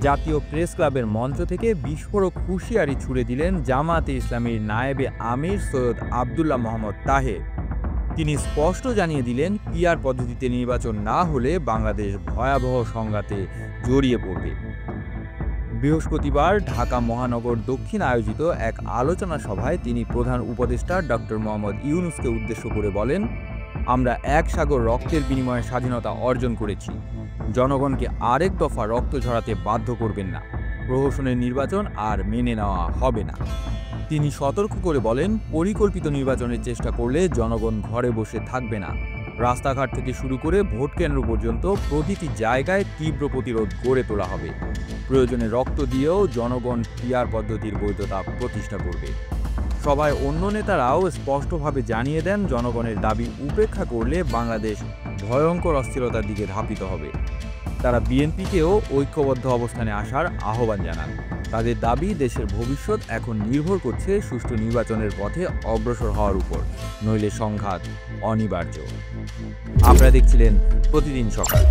জাতীয় প্রেস ক্লাবের মঞ্চ থেকে বিস্ফোরক হুঁশিয়ারি ছুড়ে দিলেন জামায়াতে ইসলামীর নায়েবে আমির সৈয়দ আবদুল্লাহ মোহাম্মদ তাহের। তিনি স্পষ্ট জানিয়ে দিলেন, পিআর পদ্ধতিতে নির্বাচন না হলে বাংলাদেশ ভয়াবহ সংঘাতে জড়িয়ে পড়বে। বৃহস্পতিবার ঢাকা মহানগর দক্ষিণ আয়োজিত এক আলোচনা সভায় তিনি প্রধান উপদেষ্টা ডক্টর মোহাম্মদ ইউনূসকে উদ্দেশ্য করে বলেন, আমরা এক সাগর রক্তের বিনিময়ে স্বাধীনতা অর্জন করেছি। জনগণকে আরেক দফা রক্ত ঝরাতে বাধ্য করবেন না। প্রহসনের নির্বাচন আর মেনে নেওয়া হবে না। তিনি সতর্ক করে বলেন, পরিকল্পিত নির্বাচনের চেষ্টা করলে জনগণ ঘরে বসে থাকবে না। রাস্তাঘাট থেকে শুরু করে ভোট কেন্দ্র পর্যন্ত প্রতিটি জায়গায় তীব্র প্রতিরোধ গড়ে তোলা হবে। প্রয়োজনে রক্ত দিয়েও জনগণ পিআর পদ্ধতির বৈধতা প্রতিষ্ঠা করবে। সভায় অন্য নেতারাও স্পষ্টভাবে জানিয়ে দেন, জনগণের দাবি উপেক্ষা করলে বাংলাদেশ ভয়ঙ্কর অস্থিরতার দিকে ধাবিত হবে। তারা বিএনপিকেও ঐক্যবদ্ধ অবস্থানে আসার আহ্বান জানান। তাদের দাবি, দেশের ভবিষ্যৎ এখন নির্ভর করছে সুষ্ঠু নির্বাচনের পথে অগ্রসর হওয়ার উপর, নইলে সংঘাত অনিবার্য। আপনারা দেখছিলেন প্রতিদিন সকাল।